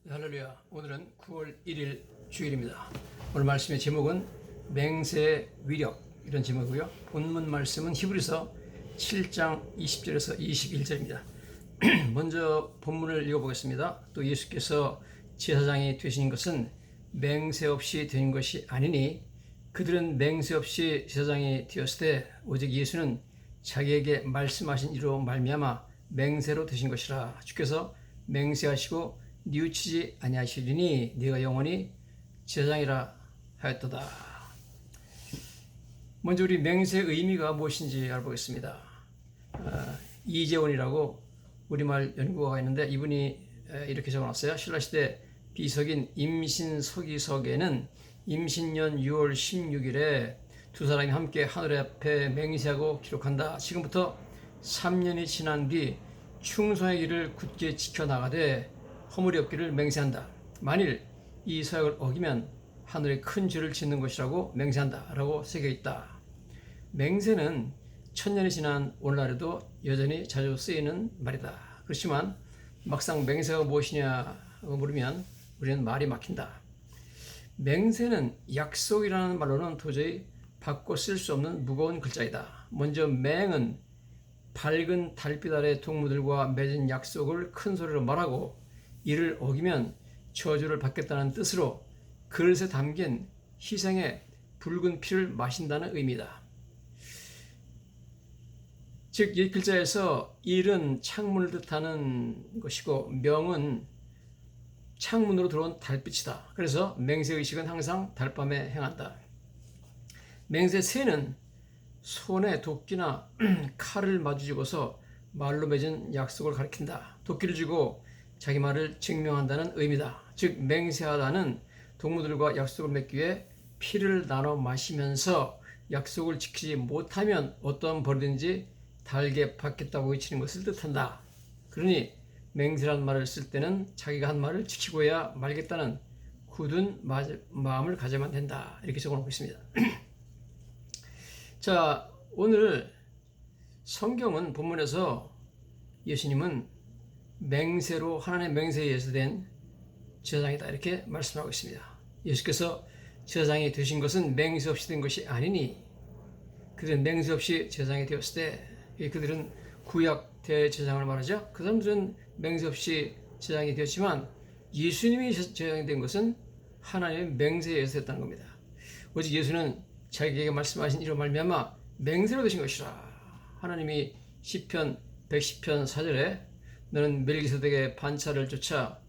할렐루야. 오늘은 9월 1일 주일입니다. 오늘 말씀의 제목은 맹세의 위력, 이런 제목이고요. 본문 말씀은 히브리서 7장 20절에서 21절입니다. 먼저 본문을 읽어보겠습니다. 또 예수께서 제사장이 되신 것은 맹세 없이 된 것이 아니니 그들은 맹세 없이 제사장이 되었을 때 오직 예수는 자기에게 말씀하신 이로 말미암아 맹세로 되신 것이라. 주께서 맹세하시고 뉘우치지 아니하시리니 네가 영원히 제사장이라 하였도다. 먼저 우리 맹세의 의미가 무엇인지 알아보겠습니다. 이재원이라고 우리말 연구가가 있는데 이분이 이렇게 적어놨어요. 신라시대 비석인 임신서기석에는 임신년 6월 16일에 두 사람이 함께 하늘 앞에 맹세하고 기록한다. 지금부터 3년이 지난 뒤 충성의 길을 굳게 지켜나가되 허물이 없기를 맹세한다. 만일 이 서약을 어기면 하늘에 큰 죄를 짓는 것이라고 맹세한다 라고 새겨있다. 맹세는 1000년이 지난 오늘날에도 여전히 자주 쓰이는 말이다. 그렇지만 막상 맹세가 무엇이냐고 물으면 우리는 말이 막힌다. 맹세는 약속이라는 말로는 도저히 바꿔 쓸 수 없는 무거운 글자이다. 먼저 맹은 밝은 달빛 아래 동무들과 맺은 약속을 큰 소리로 말하고 이를 어기면 저주를 받겠다는 뜻으로 그릇에 담긴 희생의 붉은 피를 마신다는 의미다. 즉, 이 글자에서 일은 창문을 뜻하는 것이고 명은 창문으로 들어온 달빛이다. 그래서 맹세의식은 항상 달밤에 행한다. 맹세세는 손에 도끼나 칼을 마주쥐고서 말로 맺은 약속을 가리킨다. 도끼를 쥐고 자기 말을 증명한다는 의미다. 즉 맹세하다는 동무들과 약속을 맺기 위해 피를 나눠 마시면서 약속을 지키지 못하면 어떤 벌이든지 달게 받겠다고 외치는 것을 뜻한다. 그러니 맹세라는 말을 쓸 때는 자기가 한 말을 지키고야 말겠다는 굳은 마음을 가져야만 된다. 이렇게 적어놓고 있습니다. 자, 오늘 성경은 본문에서 예수님은 맹세로 하나님의 맹세에 의해서 된 제사장이다 이렇게 말씀하고 있습니다. 예수께서 제사장이 되신 것은 맹세 없이 된 것이 아니니 그들은 맹세 없이 제사장이 되었을 때 그들은 구약 대제사장을 말하죠. 그 사람들은 맹세 없이 제사장이 되었지만 예수님이 제사장이 된 것은 하나님의 맹세에 의해서 됐다는 겁니다. 오직 예수는 자기에게 말씀하신 이로 말미암아 맹세로 되신 것이라. 하나님이 시편 110편 4절에 너는 멜기세덱의 반차를 쫓아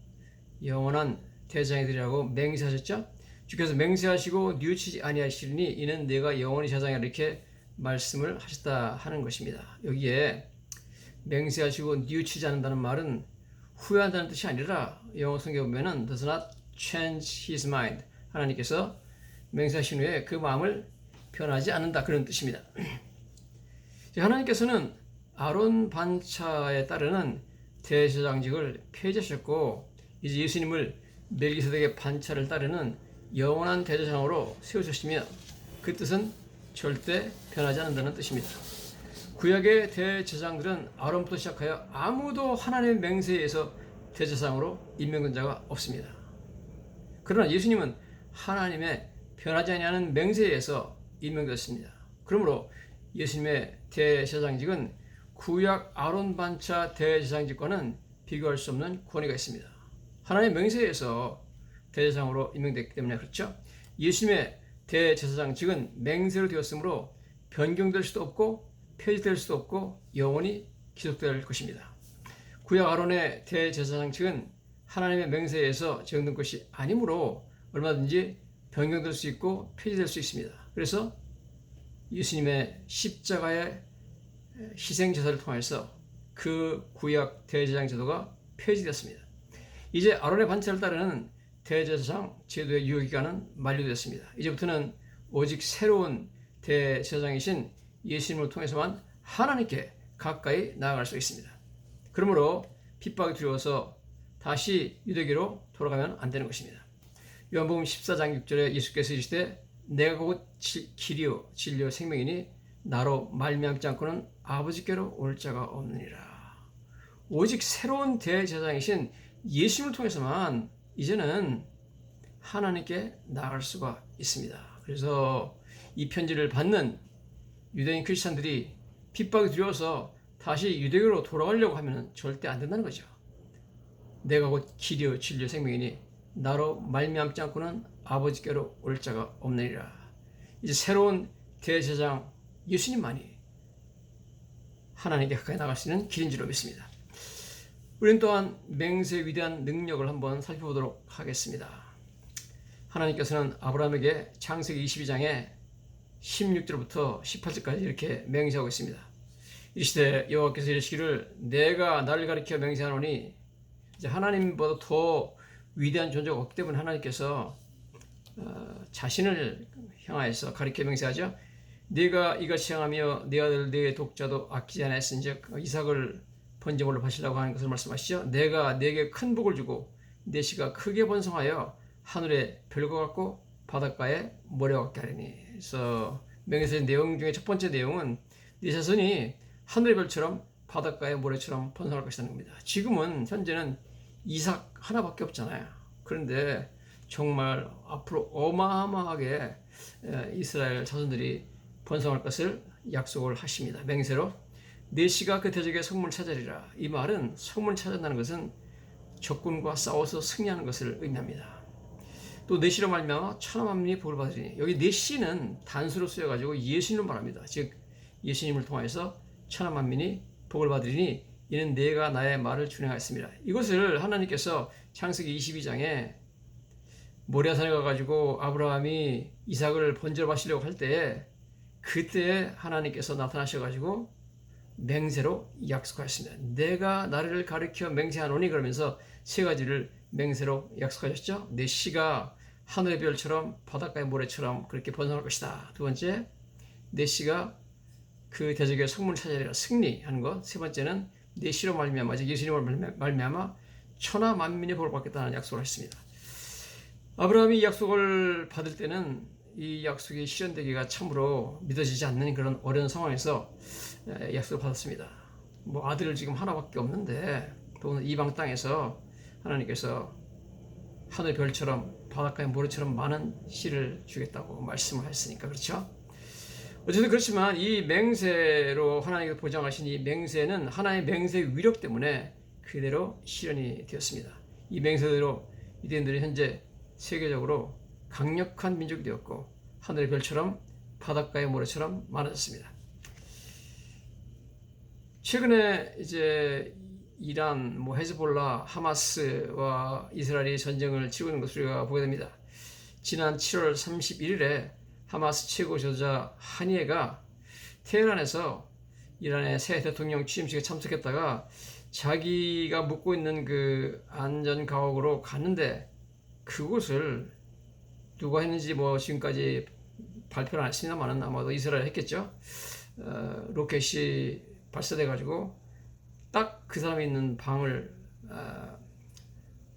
영원한 대장이 되리라고 맹세하셨죠. 주께서 맹세하시고 뉘우치지 아니하시리니 이는 내가 영원히 제사장이라 이렇게 말씀을 하셨다 하는 것입니다. 여기에 맹세하시고 뉘우치지 않는다는 말은 후회한다는 뜻이 아니라 영어 성경에 보면은 does not change his mind. 하나님께서 맹세하신 후에 그 마음을 변하지 않는다 그런 뜻입니다. 하나님께서는 아론 반차에 따르는 대제사장직을 폐지하셨고 이제 예수님을 멜기세덱의 반차를 따르는 영원한 대제사장으로 세우셨으며 그 뜻은 절대 변하지 않는다는 뜻입니다. 구약의 대제사장들은 아론부터 시작하여 아무도 하나님의 맹세에 의해서 대제사장으로 임명된 자가 없습니다. 그러나 예수님은 하나님의 변하지 아니하는 맹세에 의해서 임명되었습니다. 그러므로 예수님의 대제사장직은 구약 아론 반차 대제사장직과는 비교할 수 없는 권위가 있습니다. 하나님의 맹세에 의해서 대제사장으로 임명됐기 때문에 그렇죠. 예수님의 대제사장직은 맹세로 되었으므로 변경될 수도 없고 폐지될 수도 없고 영원히 기록될 것입니다. 구약 아론의 대제사장직은 하나님의 맹세에 의해서 제정된 것이 아니므로 얼마든지 변경될 수 있고 폐지될 수 있습니다. 그래서 예수님의 십자가의 희생제사를 통해서 그 구약 대제사장 제도가 폐지되었습니다. 이제 아론의 반차를 따르는 대제사장 제도의 유효기간은 만료되었습니다. 이제부터는 오직 새로운 대제사장이신 예수님을 통해서만 하나님께 가까이 나아갈 수 있습니다. 그러므로 핍박이 두려워서 다시 유대교로 돌아가면 안 되는 것입니다. 요한복음 14장 6절에 예수께서 이르시되 내가 곧 길이요 진리요 생명이니 나로 말미암지 않고는 아버지께로 올 자가 없느니라. 오직 새로운 대제사장이신 예수님을 통해서만 이제는 하나님께 나아갈 수가 있습니다. 그래서 이 편지를 받는 유대인 크리스찬들이 핍박이 두려워서 다시 유대교로 돌아가려고 하면 절대 안 된다는 거죠. 내가 곧 길이요 진리요 생명이니 나로 말미암지 않고는 아버지께로 올 자가 없느니라. 이제 새로운 대제사장 예수님만이 하나님께 가까이 나갈 수 있는 길인 줄로 믿습니다. 우리는 또한 맹세의 위대한 능력을 한번 살펴보도록 하겠습니다. 하나님께서는 아브라함에게 창세기 22장에 16절부터 18절까지 이렇게 맹세하고 있습니다. 이르시되 여호와께서 이르시기를 내가 나를 가리켜 맹세하노니, 이제 하나님보다 더 위대한 존재가 없기 때문에 하나님께서 자신을 향하여서 가리켜 맹세하죠. 네가 이같이 행하며 네 아들 네 독자도 아끼지 않았은즉 이삭을 번제물로 바치려고 하는 것을 말씀하시죠. 내가 네게 큰 복을 주고 네 씨가 크게 번성하여 하늘의 별과 같고 바닷가의 모래와 같게 하리니. 그래서 맹세의 내용 중에 첫 번째 내용은 네 자손이 하늘의 별처럼 바닷가의 모래처럼 번성할 것이라는 겁니다. 지금은 현재는 이삭 하나밖에 없잖아요. 그런데 정말 앞으로 어마어마하게 이스라엘 자손들이 번성할 것을 약속을 하십니다. 맹세로 네 씨가 그 대적의 성문을 찾으리라. 이 말은 성문을 찾는다는 것은 적군과 싸워서 승리하는 것을 의미합니다. 또 네 씨로 말미암아 천하 만민이 복을 받으리니, 여기 네 씨는 단수로 쓰여가지고 예수님을 말합니다. 즉 예수님을 통하여서 천하 만민이 복을 받으리니 이는 내가 나의 말을 준행하였습니다. 이것을 하나님께서 창세기 22장에 모리아산에 가가지고 아브라함이 이삭을 번제로 바치려고 할 때에 그때 하나님께서 나타나셔가지고 맹세로 약속하였습니다. 내가 나를 가리켜 맹세하노니, 그러면서 세 가지를 맹세로 약속하셨죠. 내 씨가 하늘의 별처럼 바닷가의 모래처럼 그렇게 번성할 것이다. 두 번째, 내 씨가 그 대적의 성문을 찾아내라, 승리하는 것. 세 번째는 내 씨로 말미암아, 즉 예수님을 말미암아 천하 만민의 복을 받겠다는 약속을 했습니다. 아브라함이 이 약속을 받을 때는 이 약속이 실현되기가 참으로 믿어지지 않는 그런 어려운 상황에서 약속을 받았습니다. 뭐 아들을 지금 하나밖에 없는데, 또 이방 땅에서 하나님께서 하늘 별처럼 바닷가의 모래처럼 많은 씨를 주겠다고 말씀을 했으니까 그렇죠. 어쨌든 그렇지만 이 맹세로 하나님께서 보장하신 이 맹세는 하나의 맹세의 위력 때문에 그대로 실현이 되었습니다. 이 맹세대로 유대인들이 현재 세계적으로 강력한 민족이 되었고 하늘의 별처럼 바닷가의 모래처럼 많아졌습니다. 최근에 이제 이란, 헤즈볼라, 하마스와 이스라엘이 전쟁을 치르고 있는 것을 우리가 보게 됩니다. 지난 7월 31일에 하마스 최고 지도자 하니에가 테헤란에서 이란의 새 대통령 취임식에 참석했다가 자기가 묵고 있는 그 안전가옥으로 갔는데, 그곳을 누가 했는지 지금까지 발표를 안 했습니다만 아마도 이스라엘 했겠죠. 로켓이 발사돼 가지고 딱 그 사람이 있는 방을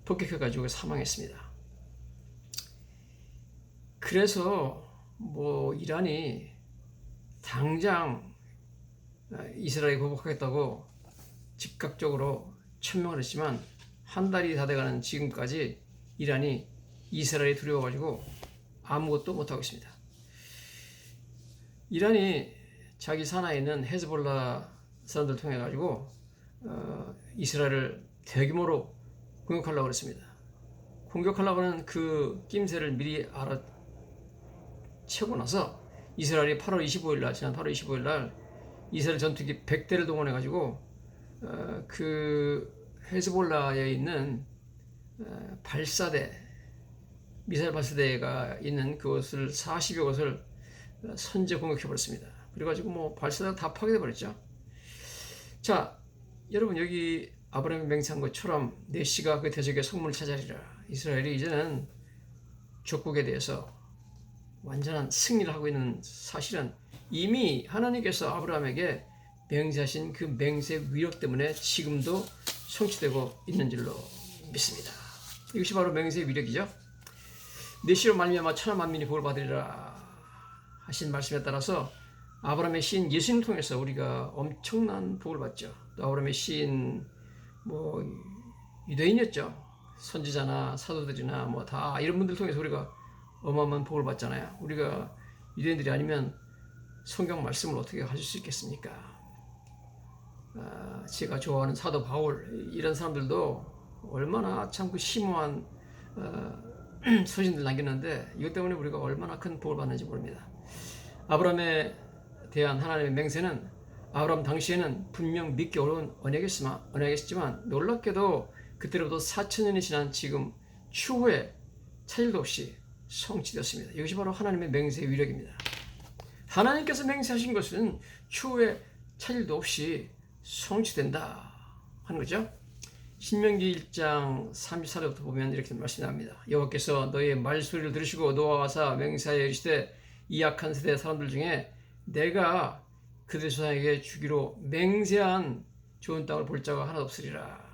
폭격해 가지고 사망했습니다. 그래서 이란이 당장 이스라엘이 보복하겠다고 즉각적으로 천명을 했지만 한 달이 다 돼가는 지금까지 이란이 이스라엘이 두려워가지고 아무것도 못하고 있습니다. 이란이 자기 산하에 있는 헤즈볼라 사람들을 통해 가지고 이스라엘을 대규모로 공격하려고 했습니다. 공격하려고 하는 그 낌새를 미리 알아채고 나서 이스라엘이 지난 8월 25일 날 이스라엘 전투기 100대를 동원해 가지고 그 헤즈볼라에 있는 미사일 발사대가 있는 그것을 40여 곳을 선제 공격해 버렸습니다. 그래가지고 발사대가 다 파괴돼 버렸죠. 자, 여러분, 여기 아브라함이 맹세한 것처럼 내 씨가 그 대적의 성문을 찾아리라. 이스라엘이 이제는 적국에 대해서 완전한 승리를 하고 있는 사실은 이미 하나님께서 아브라함에게 맹세하신 그 맹세의 위력 때문에 지금도 성취되고 있는 줄로 믿습니다. 이것이 바로 맹세의 위력이죠. 내 씨로 말미암아 천하 만민이 복을 받으리라 하신 말씀에 따라서 아브라함의 시인 예수님 통해서 우리가 엄청난 복을 받죠. 또 아브라함의 시인 유대인이었죠. 선지자나 사도들이나 뭐 다 이런 분들 통해서 우리가 어마어마한 복을 받잖아요. 우리가 유대인들이 아니면 성경 말씀을 어떻게 가질 수 있겠습니까? 제가 좋아하는 사도 바울 이런 사람들도 얼마나 참 그 심오한 서신들 남겼는데 이것 때문에 우리가 얼마나 큰 복을 받는지 모릅니다. 아브라함에 대한 하나님의 맹세는 아브라함 당시에는 분명 믿기 어려운 언약이었지만 놀랍게도 그때로부터 4,000년이 지난 지금 추후에 차질도 없이 성취되었습니다. 이것이 바로 하나님의 맹세의 위력입니다. 하나님께서 맹세하신 것은 추후에 차질도 없이 성취된다 하는 거죠. 신명기 1장 34절부터 보면 이렇게 말씀이 납니다. 여호와께서 너희의 말소리를 들으시고 노아하사 맹세하여 이르시되 이 악한 세대 사람들 중에 내가 그들 조상에게 주기로 맹세한 좋은 땅을 볼 자가 하나도 없으리라.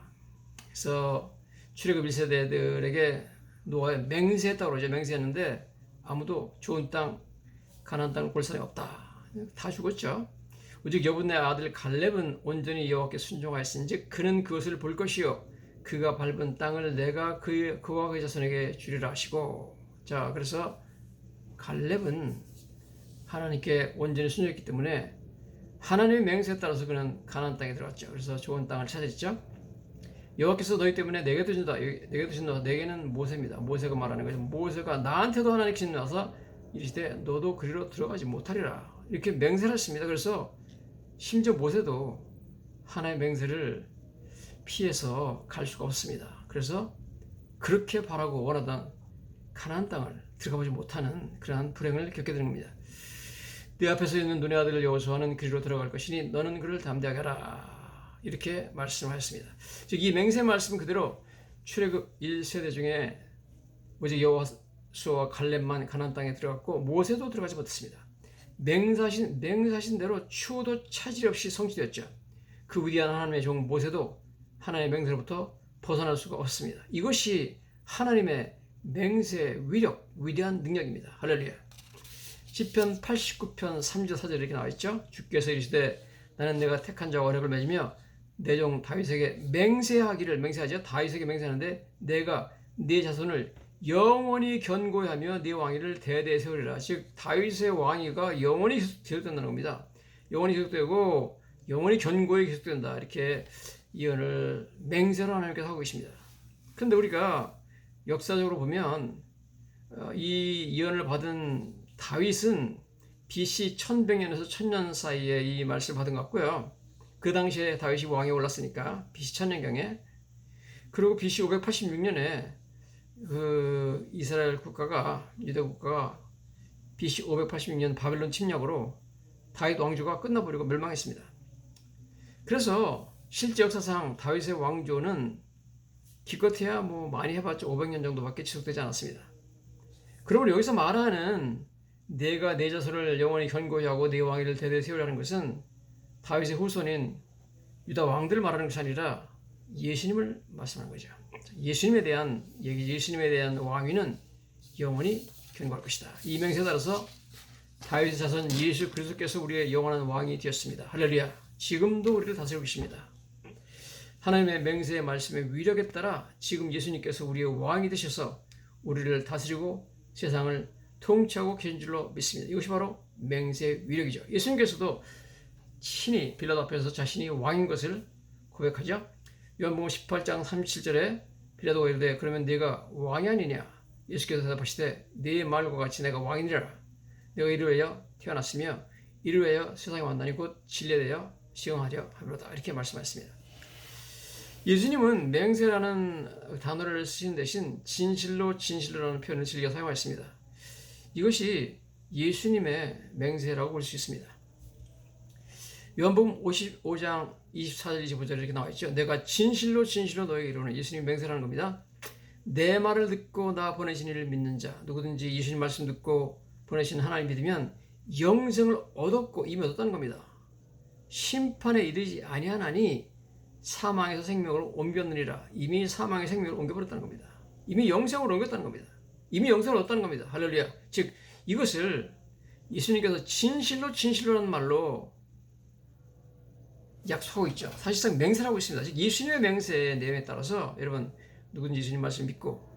그래서 출애굽 1세대들에게 노아에 맹세했다고 그러죠. 맹세했는데 아무도 좋은 땅, 가나안 땅을 볼 사람이 없다. 다 죽었죠. 오직 여분의 아들 갈렙은 온전히 여호와께 순종하였은즉 그는 그것을 볼 것이요 그가 밟은 땅을 내가 그와 그의 자손에게 주리라 하시고. 자, 그래서 갈렙은 하나님께 온전히 순종했기 때문에 하나님의 맹세에 따라서 그는 가나안 땅에 들어갔죠. 그래서 좋은 땅을 찾았죠. 여호와께서 너희 때문에 내게 주신다. 내게는 모세입니다. 모세가 말하는 거죠. 모세가 나한테도 하나님께서 나서 이르시되 너도 그리로 들어가지 못하리라. 이렇게 맹세를 했습니다. 그래서 심지어 모세도 하나님의 맹세를 피해서 갈 수가 없습니다. 그래서 그렇게 바라고 원하던 가나안 땅을 들어가보지 못하는 그러한 불행을 겪게 되는 겁니다. 네 앞에서 있는 눈의 아들을 여호수아는 그리로 들어갈 것이니 너는 그를 담대하게 하라. 이렇게 말씀하셨습니다. 즉 이 맹세 말씀 그대로 출애굽 1세대 중에 오직 여호수아와 갈렙만 가나안 땅에 들어갔고 모세도 들어가지 못했습니다. 맹세하신 대로 추후도 차질 없이 성취되었죠. 그 위대한 하나님의 종 모세도 하나님의 맹세로부터 벗어날 수가 없습니다. 이것이 하나님의 맹세의 위력, 위대한 능력입니다. 할렐루야. 시편 89편 3절 4절 이렇게 나와있죠. 주께서 이르시되 나는 내가 택한 자와 언약을 맺으며 내 종 다윗에게 맹세하죠. 다윗에게 맹세하는데 내가 네 자손을 영원히 견고히 하며 네 왕위를 대대에 세우리라. 즉 다윗의 왕위가 영원히 계속된다는 겁니다. 영원히 계속되고 영원히 견고히 계속된다. 이렇게 예언을 맹세로 하나님께서 하고 계십니다. 그런데 우리가 역사적으로 보면 이 예언을 받은 다윗은 BC 1100년에서 1000년 사이에 이 말씀을 받은 것 같고요. 그 당시에 다윗이 왕에 올랐으니까 BC 1000년경에. 그리고 BC 586년에 그 이스라엘 국가가, 유대 국가가 BC 586년 바벨론 침략으로 다윗 왕조가 끝나버리고 멸망했습니다. 그래서 실제 역사상 다윗의 왕조는 기껏해야 많이 해봤자 500년 정도밖에 지속되지 않았습니다. 그러므로 여기서 말하는 내가 내 자손을 영원히 견고히 하고 내 왕위를 대대에 세우라는 것은 다윗의 후손인 유다 왕들을 말하는 것이 아니라 예수님을 말씀하는 거죠. 예수님에 대한 왕위는 영원히 견고할 것이다. 이 맹세에 따라서 다윗의 자손 예수 그리스도께서 우리의 영원한 왕이 되었습니다. 할렐루야. 지금도 우리를 다스리고 계십니다. 하나님의 맹세의 말씀의 위력에 따라 지금 예수님께서 우리의 왕이 되셔서 우리를 다스리고 세상을 통치하고 계신 줄로 믿습니다. 이것이 바로 맹세의 위력이죠. 예수님께서도 친히 빌라도 앞에서 자신이 왕인 것을 고백하죠. 요한복음 18장 37절에 빌라도가 이르되 그러면 네가 왕이 아니냐? 예수께서 대답하시되 네 말과 같이 내가 왕이니라. 내가 이를 위하여 태어났으며 이를 위하여 세상에 왔나니 곧 진리되어 시행하려 함이로다. 이렇게 말씀하셨습니다. 예수님은 맹세라는 단어를 쓰신 대신 진실로라는 표현을 즐겨 사용하였습니다. 이것이 예수님의 맹세라고 볼 수 있습니다. 요한복음 55장 24절 25절에 이렇게 나와 있죠. 내가 진실로 너에게 이르노니 예수님이 맹세라는 겁니다. 내 말을 듣고 나 보내신 이를 믿는 자 누구든지 예수님 말씀 듣고 보내신 하나님 믿으면 영생을 얻었고 이미 얻었다는 겁니다. 심판에 이르지 아니하나니 사망에서 생명으로 옮겼느니라. 이미 사망의 생명을 옮겨버렸다는 겁니다. 이미 영생으로 옮겼다는 겁니다. 이미 영생을 얻었다는 겁니다. 할렐루야. 즉 이것을 예수님께서 진실로라는 말로 약속하고 있죠. 사실상 맹세를 하고 있습니다. 즉 예수님의 맹세의 내용에 따라서 여러분 누군지 예수님 말씀을 믿고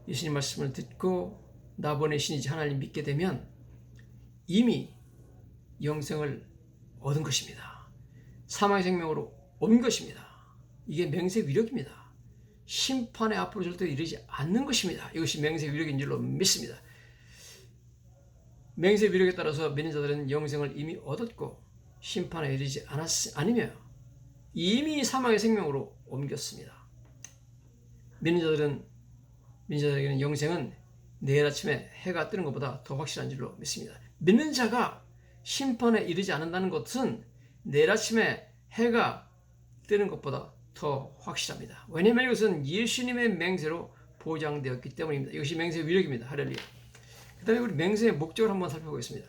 예수님 말씀을 듣고 나 보내신이지 하나님 믿게 되면 이미 영생을 얻은 것입니다. 사망의 생명으로 온 것입니다. 이게 맹세 위력입니다. 심판에 앞으로 절대 이르지 않는 것입니다. 이것이 맹세 위력인 줄로 믿습니다. 맹세 위력에 따라서 믿는 자들은 영생을 이미 얻었고 심판에 이르지 않으며 이미 사망의 생명으로 옮겼습니다. 믿는 자들에게는 영생은 내일 아침에 해가 뜨는 것보다 더 확실한 줄로 믿습니다. 믿는 자가 심판에 이르지 않는다는 것은 내일 아침에 해가 뜨는 것보다 더 확실합니다. 왜냐하면 이것은 예수님의 맹세로 보장되었기 때문입니다. 이것이 맹세의 위력입니다. 할렐루야. 그 다음에 우리 맹세의 목적을 한번 살펴보겠습니다.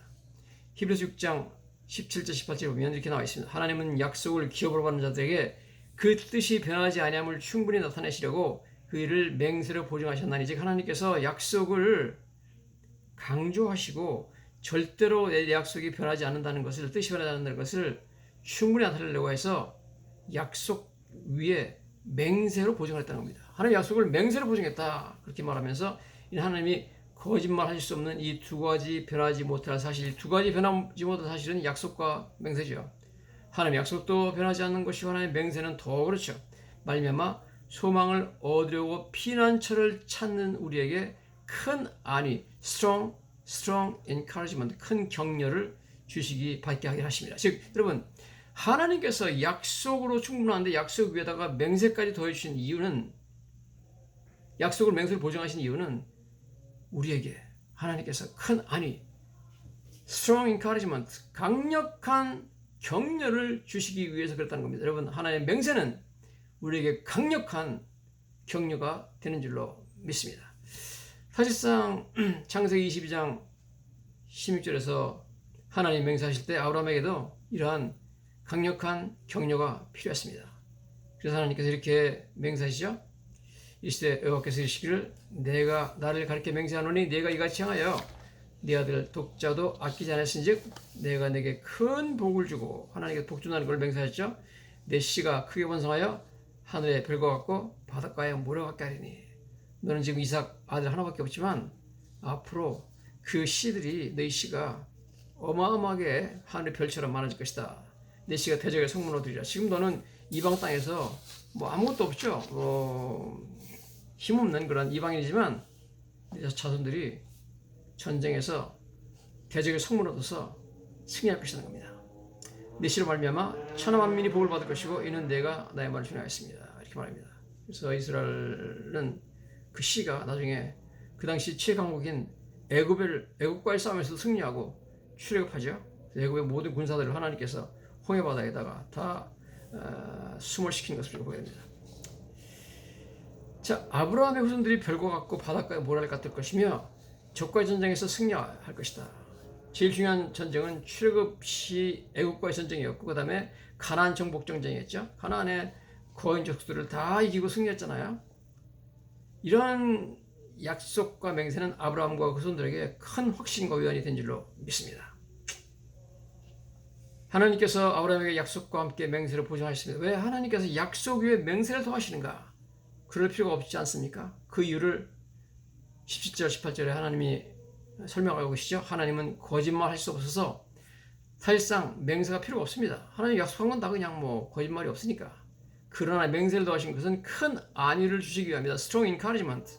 히브리서 6장 17절 18절에 보면 이렇게 나와 있습니다. 하나님은 약속을 기업으로 받는 자들에게 그 뜻이 변하지 아니함을 충분히 나타내시려고 그 일을 맹세로 보증하셨나니, 즉 하나님께서 약속을 강조하시고 절대로 내 약속이 변하지 않는다는 것을, 뜻이 변하지 않는다는 것을 충분히 나타내려고 해서 약속 위에 맹세로 보증을 했다는 겁니다. 하나님 약속을 맹세로 보증했다, 그렇게 말하면서 하나님이 거짓말하실 수 없는 이 두 가지 변하지 못할 사실, 두 가지 변하지 못할 사실은 약속과 맹세죠. 하나님 약속도 변하지 않는 것이고 하나님 맹세는 더 그렇죠. 말미암아 소망을 얻으려고 피난처를 찾는 우리에게 큰 안위, strong encouragement, 큰 격려를 주시기 받게 하게 하십니다. 즉 여러분, 하나님께서 약속으로 충분한데 약속 위에다가 맹세까지 더해주신 이유는, 약속을 맹세를 보증하신 이유는 우리에게 하나님께서 큰 안위, strong encouragement, 강력한 격려를 주시기 위해서 그랬다는 겁니다. 여러분, 하나님의 맹세는 우리에게 강력한 격려가 되는 줄로 믿습니다. 사실상 창세기 22장 16절에서 하나님 맹세하실 때 아브라함에게도 이러한 강력한 격려가 필요했습니다. 그래서 하나님께서 이렇게 맹세하시죠. 이시되 여호와께서 이르시기를 내가 나를 가리켜 맹세하노니 네가 이같이 행하여 네 아들 독자도 아끼지 않았은즉 내가 내게 큰 복을 주고, 하나님께서 복 준다는 걸 맹세하셨죠. 내 씨가 크게 번성하여 하늘의 별과 같고 바닷가의 모래와 같게 하리니, 너는 지금 이삭 아들 하나밖에 없지만 앞으로 그 씨들이, 너희 씨가 어마어마하게 하늘의 별처럼 많아질 것이다. 내 씨가 대적의 성문으로 들이라. 지금 너는 이방 땅에서 뭐 아무것도 없죠. 힘없는 그런 이방인이지만 내 자손들이 전쟁에서 대적의 성문으로 얻어서 승리할 것이라는 겁니다. 내 씨로 말미암아 천하 만민이 복을 받을 것이고 이는 내가 나의 말을 준행하였습니다. 이렇게 말합니다. 그래서 이스라엘은 그 씨가 나중에 그 당시 최강국인 애굽과의 싸움에서 승리하고 출애굽하죠. 애굽의 모든 군사들을 하나님께서 홍해 바다에다가 다 숨을 시킨 것을 보게 됩니다. 자, 아브라함의 후손들이 별과 같고 바닷가에 모래를 같을 것이며 적과의 전쟁에서 승리할 것이다. 제일 중요한 전쟁은 출애굽 시 애굽과의 전쟁이었고, 그 다음에 가나안 정복 전쟁이었죠. 가나안의 거인 족속들을 다 이기고 승리했잖아요. 이러한 약속과 맹세는 아브라함과 그 후손들에게 큰 확신과 위안이 된 줄로 믿습니다. 하나님께서 아브라함에게 약속과 함께 맹세를 보증하셨습니다. 왜 하나님께서 약속 위에 맹세를 더하시는가? 그럴 필요가 없지 않습니까? 그 이유를 17절 18절에 하나님이 설명하고 계시죠. 하나님은 거짓말할 수 없어서 사실상 맹세가 필요가 없습니다. 하나님 약속한 건 다 그냥 뭐 거짓말이 없으니까. 그러나 맹세를 더하신 것은 큰 안위를 주시기 위함이다. Strong encouragement,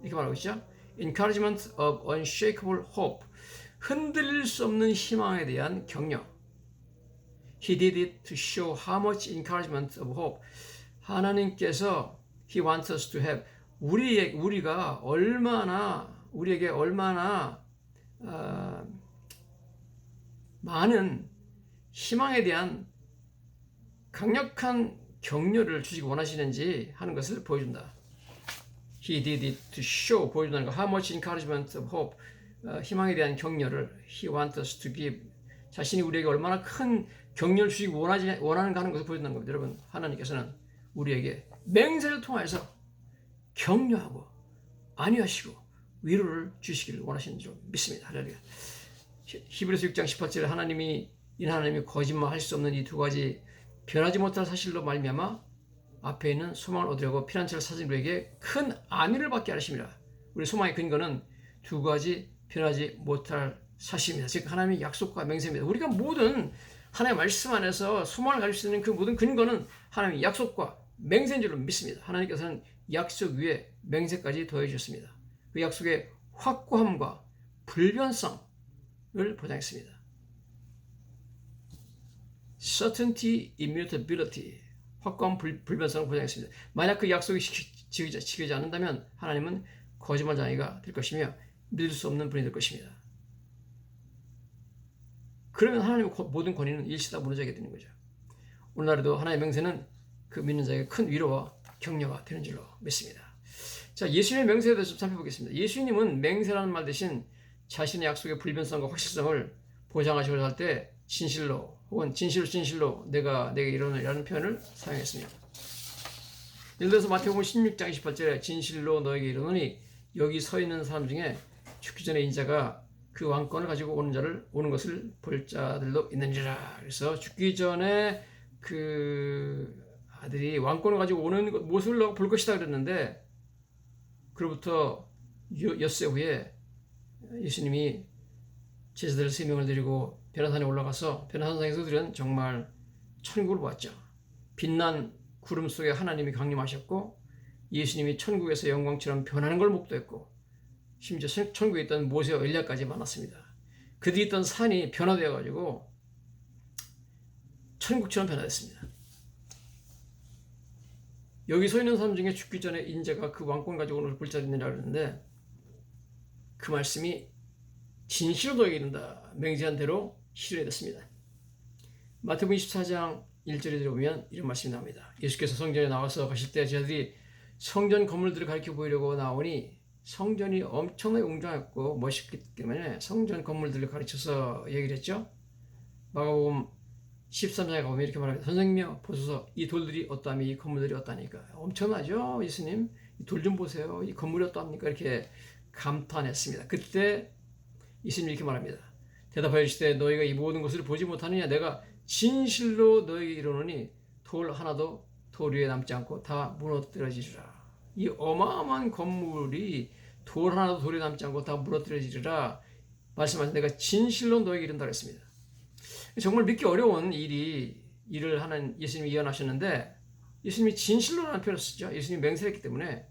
이렇게 말하고 있죠. Encouragement of unshakable hope, 흔들릴 수 없는 희망에 대한 격려. He did it to show how much encouragement of hope. 하나님께서 He wants us to have, 우리가 우리에게 얼마나 많은 희망에 대한 강력한 격려를 주시기 원하시는지 하는 것을 보여준다. He did it to show, 보여준다는 거. How much encouragement of hope, 희망에 대한 격려를 He wants us to give, 자신이 우리에게 얼마나 큰 격려를 주시기 원하는가 하는 것을 보여준다는 겁니다. 여러분, 하나님께서는 우리에게 맹세를 통해서 격려하고 안위하시고 위로를 주시기를 원하시는 줄 믿습니다. 할렐루야. 히브리서 6장 18절에 하나님이 거짓말할 수 없는 이 두 가지 변하지 못할 사실로 말미암아 앞에 있는 소망을 얻으려고 피난처를 찾은 우리에게 큰 안위를 받게 하십니다. 우리 소망의 근거는 두 가지 변하지 못할 사실입니다. 즉 하나님의 약속과 맹세입니다. 우리가 모든 하나님의 말씀 안에서 소망을 가질 수 있는 그 모든 근거는 하나님의 약속과 맹세인 줄로 믿습니다. 하나님께서는 약속 위에 맹세까지 더해 주셨습니다. 그 약속의 확고함과 불변성을 보장했습니다. Certainty, immutability, 확고한 불변성을 보장했습니다. 만약 그 약속이 지키지 않는다면 하나님은 거짓말장애가 될 것이며 믿을 수 없는 분이 될 것입니다. 그러면 하나님의 모든 권위는 일시다 무너지게 되는 거죠. 오늘날에도 하나님의 맹세는 그 믿는 자에게 큰 위로와 격려가 되는 줄로 믿습니다. 자, 예수님의 맹세에 대해서 좀 살펴보겠습니다. 예수님은 맹세라는 말 대신 자신의 약속의 불변성과 확실성을 보장하시고자 할 때 진실로 혹은 진실로 내게 이르노니라는 표현을 사용했습니다. 예를 들어서 마태복음 16장 28절에 진실로 너에게 이르노니 여기 서 있는 사람 중에 죽기 전에 인자가 그 왕권을 가지고 오는 것을 볼 자들도 있느니라. 그래서 죽기 전에 그 아들이 왕권을 가지고 오는 모습을 볼 것이다 그랬는데, 그로부터 엿새 후에 예수님이 제자들 3명을 데리고 베라산에 올라가서 베라산상에서 들은 정말 천국을 보았죠. 빛난 구름 속에 하나님이 강림하셨고 예수님이 천국에서 영광처럼 변하는 걸 목도했고 심지어 천국에 있던 모세와 엘리야까지 만났습니다. 그들이 있던 산이 변화되어 가지고 천국처럼 변화됐습니다. 여기 서 있는 사람 중에 죽기 전에 인자가 그 왕권 가지고 오는 볼 자들이 있느라 그러는데, 그 말씀이 진실로 너에게 이른다 맹세한 대로 실현이 됐습니다. 마태복음 24장 1절에 들어보면 이런 말씀이 나옵니다. 예수께서 성전에 나와서 가실 때 제자들이 성전 건물들을 가리켜 보이려고 나오니 성전이 엄청나게 웅장했고 멋있기 때문에 성전 건물들을 가르쳐서 얘기를 했죠. 마가복음 13장에 가보면 이렇게 말합니다. 선생님이여 보소서 이 돌들이 어떠하며 이 건물들이 어떠하니까. 엄청나죠 예수님. 이 돌 좀 보세요. 이 건물이 어떠합니까. 이렇게 감탄했습니다. 그때 예수님이 이렇게 말합니다. 대답하여 이르시되 너희가 이 모든 것을 보지 못하느냐. 내가 진실로 너희에게 이르노니 돌 하나도 돌 위에 남지 않고 다 무너뜨려지리라. 이 어마어마한 건물이 돌 하나도 돌에 남지 않고 다 무너뜨려지리라 말씀하신 내가 진실로 너에게 이른다 그랬습니다. 정말 믿기 어려운 일을 하는 예수님이 예언하셨는데, 예수님이 진실로라는 표현을 쓰죠. 예수님이 맹세했기 때문에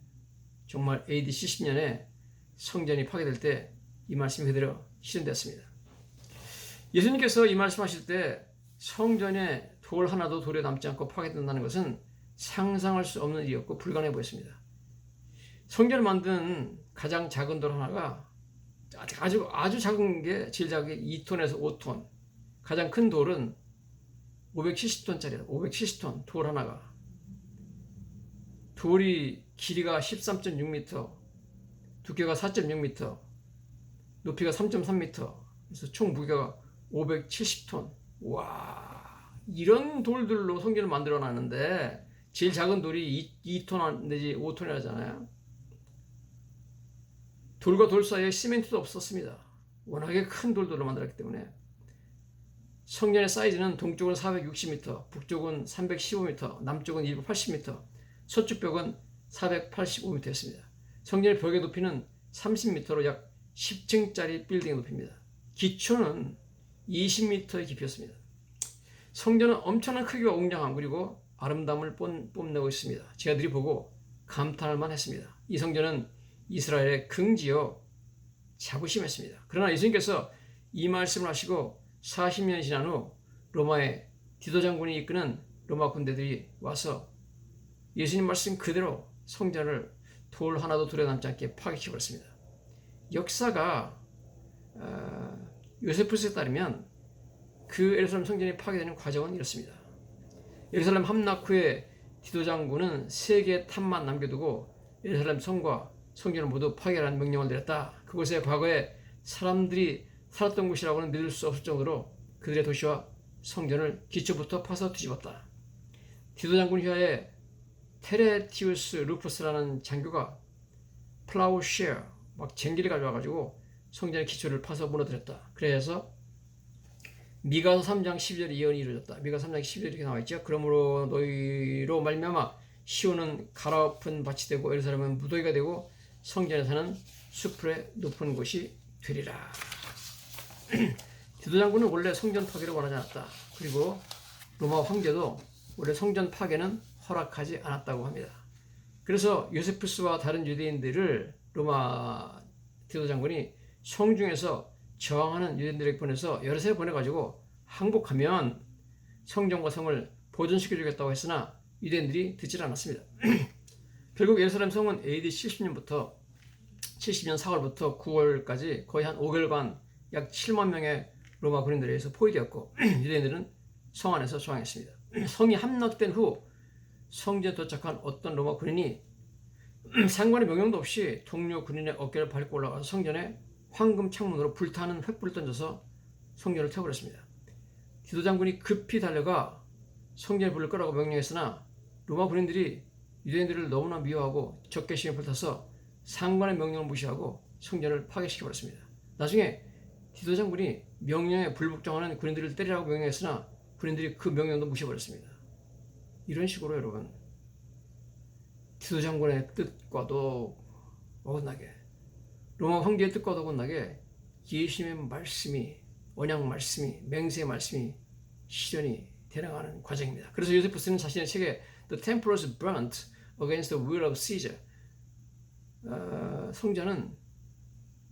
정말 AD 70년에 성전이 파괴될 때 이 말씀이 그대로 실현되었습니다. 예수님께서 이 말씀하실 때 성전에 돌 하나도 돌에 남지 않고 파괴된다는 것은 상상할 수 없는 일이었고 불가능해 보였습니다. 성전을 만든 가장 작은 돌 하나가 아주 작은 게 제일 작은 게 2톤에서 5톤, 가장 큰 돌은 570톤짜리다. 570톤 돌 하나가. 돌이 길이가 13.6m, 두께가 4.6m, 높이가 3.3m, 그래서 총 무게가 570톤. 와, 이런 돌들로 성전을 만들어 놨는데 제일 작은 돌이 2톤 내지 5톤이라잖아요. 돌과 돌 사이에 시멘트도 없었습니다. 워낙에 큰 돌들로 만들었기 때문에. 성전의 사이즈는 동쪽은 460m, 북쪽은 315m, 남쪽은 280m, 서쪽 벽은 485m였습니다. 성전의 벽의 높이는 30m로 약 10층짜리 빌딩의 높이입니다. 기초는 20m의 깊이였습니다. 성전은 엄청난 크기와 웅장함 그리고 아름다움을 뽐내고 있습니다. 제자들이 보고 감탄할 만했습니다. 이 성전은 이스라엘의 긍지요 자부심했습니다. 그러나 예수님께서 이 말씀을 하시고 40년이 지난 후 로마의 디도 장군이 이끄는 로마 군대들이 와서 예수님 말씀 그대로 성전을 돌 하나도 돌에 남지 않게 파괴시켜버렸습니다. 역사가 요세푸스에 따르면 그 예루살렘 성전이 파괴되는 과정은 이렇습니다. 예루살렘 함락 후에 디도 장군은 3개의 탑만 남겨두고 예루살렘 성과 성전을 모두 파괴하라는 명령을 내렸다. 그곳에 과거에 사람들이 살았던 곳이라고는 믿을 수 없을 정도로 그들의 도시와 성전을 기초부터 파서 뒤집었다. 디도 장군 휘하에 테레티우스 루푸스라는 장교가 플라우시어 막 쟁기를 가져와가지고 성전의 기초를 파서 무너뜨렸다. 그래서 미가서 3장 12절의 예언이 이루어졌다. 미가서 3장 12절 이렇게 나와있죠. 그러므로 너희로 말미암아 시온은 가라엎은 밭이 되고 예루살렘은 무더기가 되고 성전에서는 숲의 높은 곳이 되리라. 디도 장군은 원래 성전 파괴를 원하지 않았다. 그리고 로마 황제도 원래 성전 파괴는 허락하지 않았다고 합니다. 그래서 요세푸스와 다른 유대인들을 로마 디도 장군이 성중에서 저항하는 유대인들에게 보내서 여러 세 보내가지고 항복하면 성전과 성을 보존시켜주겠다고 했으나 유대인들이 듣질 않았습니다. 결국 예루살렘 성은 AD 70년 4월부터 9월까지 거의 한 5개월간 약 7만 명의 로마 군인들에 의해서 포위되었고 유대인들은 성 안에서 저항했습니다. 성이 함락된 후 성전에 도착한 어떤 로마 군인이 상관의 명령도 없이 동료 군인의 어깨를 밟고 올라가서 성전에 황금 창문으로 불타는 횃불을 던져서 성전을 태워버렸습니다. 디도 장군이 급히 달려가 성전에 불을 끄라고 명령했으나 로마 군인들이 유대인들을 너무나 미워하고 적개심에 불타서 상관의 명령을 무시하고 성전을 파괴시켜버렸습니다. 나중에 디도 장군이 명령에 불복종하는 군인들을 때리라고 명령했으나 군인들이 그 명령도 무시해버렸습니다. 이런 식으로 여러분 디도 장군의 뜻과도 어긋나게 로마 황제의 뜻과도 어긋나게 예수님의 말씀이 언약 말씀이 맹세의 말씀이 실현이 되어가는 과정입니다. 그래서 요세푸스는 자신의 책에 The Temple Burnt Against the Will of Caesar 성전은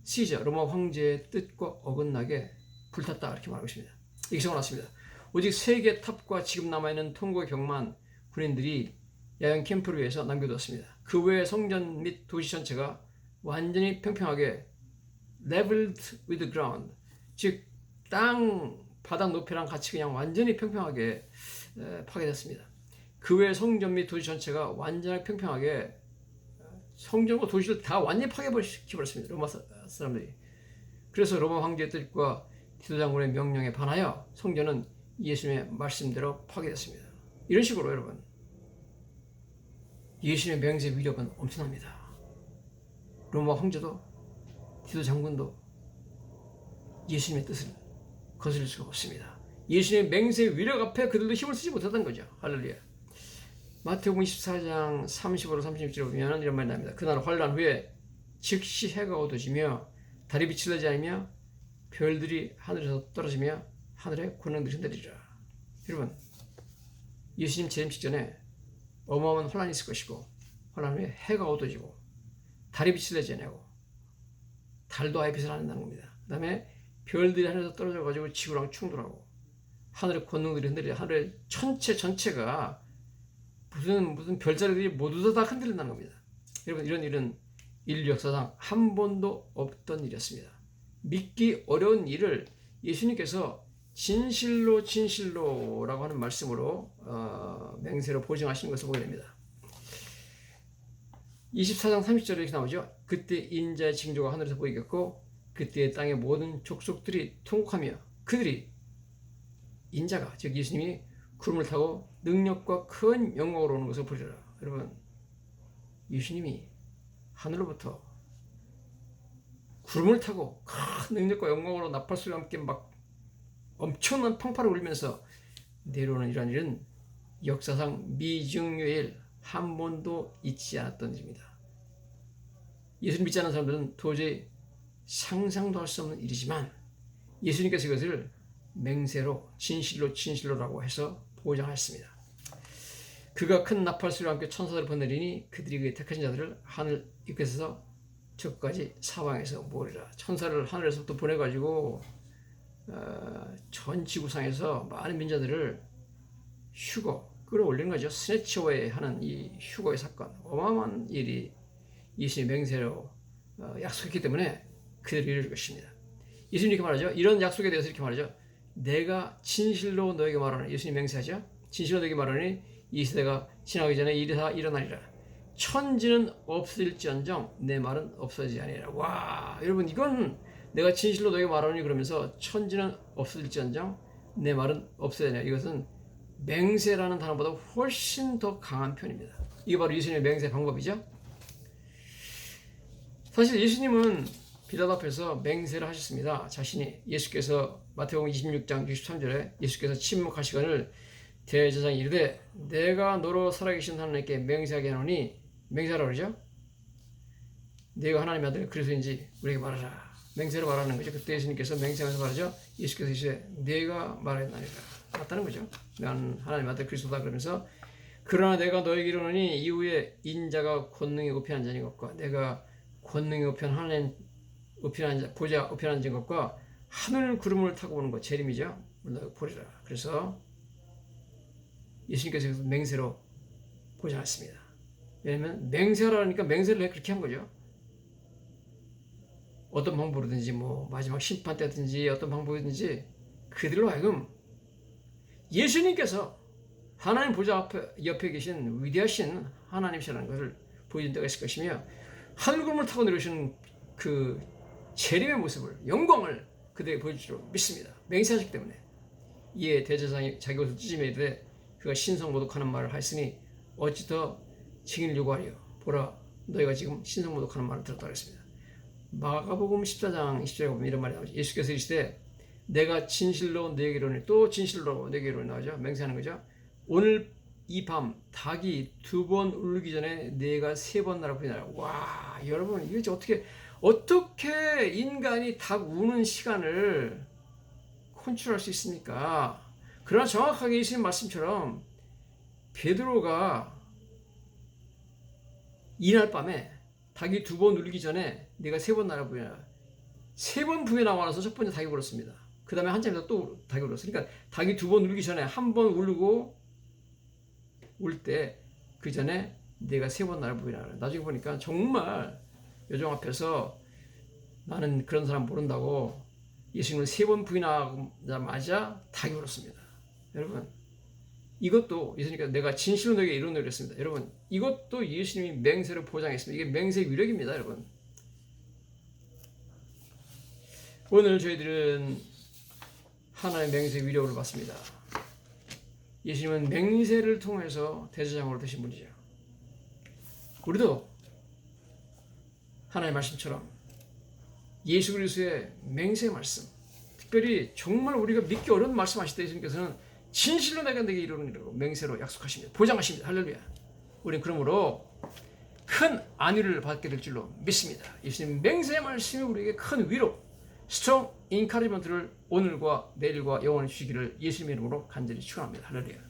시저 로마 황제의 뜻과 어긋나게 불탔다 이렇게 말하고 있습니다. 이렇게 적어놨습니다. 오직 3개 탑과 지금 남아있는 통곡의 경만 군인들이 야영 캠프를 위해서 남겨두었습니다. 그 외에 성전 및 도시 전체가 완전히 평평하게 leveled with the ground, 즉 땅 바닥 높이랑 같이 그냥 완전히 평평하게 파괴됐습니다. 그 외에 성전 및 도시 전체가 완전히 평평하게 성전과 도시를 다 완전히 파괴시켜버렸습니다. 로마 사람들이. 그래서 로마 황제의 뜻과 디도 장군의 명령에 반하여 성전은 예수님의 말씀대로 파괴됐습니다. 이런 식으로 여러분 예수님의 맹세 위력은 엄청납니다. 로마 황제도 디도 장군도 예수님의 뜻을 거스릴 수가 없습니다. 예수님의 맹세 위력 앞에 그들도 힘을 쓰지 못했던 거죠. 할렐루야. 마태복음 24장 35로 36절에 보면 이런 말이 나옵니다. 그날 환란 후에 즉시 해가 어두워지며 달이 빛을 내지 않으며 별들이 하늘에서 떨어지며 하늘의 권능들이 흔들리리라. 여러분 예수님 재림 직전에 어마어마한 환란이 있을 것이고 환란 후에 해가 어두워지고 달이 빛을 내지 않고 달도 아예 빛을 안 낸다는 겁니다. 그 다음에 별들이 하늘에서 떨어져 가지고 지구랑 충돌하고 하늘의 권능들이 흔들려 하늘의 전체가 무슨 별자리들이 모두 다 흔들린다는 겁니다. 여러분 이런 일은 인류 역사상 한 번도 없던 일이었습니다. 믿기 어려운 일을 예수님께서 진실로라고 하는 말씀으로 맹세로 보증하시는 것을 보게 됩니다. 24장 30절에 이렇게 나오죠. 그때 인자의 징조가 하늘에서 보이겠고 그때 땅의 모든 족속들이 통곡하며 그들이 인자가 즉 예수님이 구름을 타고 능력과 큰 영광으로 오는 것을 보리라. 여러분 예수님이 하늘로부터 구름을 타고 큰 능력과 영광으로 나팔소리와 함께 막 엄청난 팡파를 울리면서 내려오는 이러한 일은 역사상 미중유일 한 번도 있지 않았던 일입니다. 예수를 믿지 않는 사람들은 도저히 상상도 할 수 없는 일이지만 예수님께서 이것을 맹세로 진실로라고 해서 보장하였습니다. 그가 큰 나팔소리와 함께 천사들을 보내리니 그들이 그의 택하신 자들을 하늘 이 끝에서 저 끝까지 사방에서 모으리라. 천사를 하늘에서부터 보내가지고 전 지구상에서 많은 민자들을 휴거 끌어올리는 거죠. 스네치어웨이 하는 이 휴거의 사건, 어마어마한 일이 예수님의 맹세로 약속했기 때문에 그들을 이룰 것입니다. 예수님 이렇게 말하죠. 이런 약속에 대해서 이렇게 말하죠. 내가 진실로 너에게 말하노니, 예수님 맹세하죠. 진실로 너에게 말하노니 이 시대가 지나가기 전에 일이 다 일어나리라. 천지는 없어질지언정 내 말은 없어지지 아니하리라. 와, 여러분 이건 내가 진실로 너에게 말하노니 그러면서 천지는 없어질지언정 내 말은 없어지지 아니하리라. 이것은 맹세라는 단어보다 훨씬 더 강한 표현입니다. 이게 바로 예수님의 맹세 방법이죠. 사실 예수님은 빌라도 앞에서 맹세를 하셨습니다. 자신이 예수께서 마태복음 26장 63절에 예수께서 침묵하시거늘 대제사장이 이르되 내가 너로 살아계신 하나님께 맹세하게 하노니, 맹세하라 그러죠. 네가 하나님의 아들 그리스도인지 우리에게 말하라. 맹세로 말하는 거죠. 그때 예수님께서 맹세하면서 말하죠. 예수께서 이제 내가 말했나니라. 맞다는 거죠. 나는 하나님의 아들 그리스도다 그러면서, 그러나 내가 너에게 이르노니 이후에 인자가 권능에 우편한 자인 것과 내가 권능에 우편 하나님 우편한 자 보좌 우편한 자인 것과 하늘 구름을 타고 오는 것 재림이죠. 너희가 보리라. 그래서 예수님께서 맹세로 보장했습니다. 왜냐하면 맹세하라니까 맹세를 그렇게 한 거죠. 어떤 방법으로든지 뭐 마지막 심판 때든지 어떤 방법이든지 그들로 하여금 예수님께서 하나님 보좌 옆에 계신 위대하신 하나님이시라는 것을 보여준 때가 있을 것이며, 하늘구름을 타고 내려오시는 그 재림의 모습을, 영광을 그들에게 보여줄 줄 믿습니다. 맹세하셨기 때문에. 이에 대제사장이 자기 옷을 찢으며 이르되 그가 신성모독하는 말을 하였으니 어찌 더 증인을 요구하리요. 보라, 너희가 지금 신성모독하는 말을 들었다 그랬습니다. 마가복음 14장 20절에 보면 이런 말이 나오죠. 예수께서 이르시되 내가 진실로 너에게 이르노니, 또 진실로 너에게 이르노니 나오죠. 맹세하는 거죠. 오늘 이 밤 닭이 2번 울기 전에 내가 3번 나라 부인하라. 와, 여러분 이게 어떻게 인간이 닭 우는 시간을 컨트롤할 수 있습니까? 그러나 정확하게 예수님 말씀처럼 베드로가 이날 밤에 닭이 2번 울기 전에 내가 3번 나라 부인하라. 3번 부인하고 나서 첫 번째 닭이 울었습니다. 그 다음에 한참 있다 또 닭이 울었어요. 그러니까 닭이 2번 울기 전에 한 번 울고 울 때 그 전에 내가 3번 나를 부인하라. 나중에 보니까 정말 요정 앞에서 나는 그런 사람 모른다고 예수님을 3번 부인하자마자 닭이 울었습니다. 여러분, 이것도 예수님께서 내가 진실로 너에게 이루노라 그랬습니다. 여러분, 이것도 예수님이 맹세로 보장했습니다. 이게 맹세의 위력입니다. 여러분, 오늘 저희들은 하나의 맹세의 위력을 받습니다. 예수님은 맹세를 통해서 대제사장으로 되신 분이죠. 우리도 하나님의 말씀처럼 예수 그리스도의 맹세의 말씀, 특별히 정말 우리가 믿기 어려운 말씀하실 때 예수님께서는 진실로 내가 내게 이루느니라고 맹세로 약속하십니다. 보장하십니다. 할렐루야. 우리는 그러므로 큰 안위를 받게 될 줄로 믿습니다. 예수님 맹세의 말씀이 우리에게 큰 위로, 스트롱 인카리먼트를 오늘과 내일과 영원히 주시기를 예수님의 이름으로 간절히 축원합니다. 할렐루야.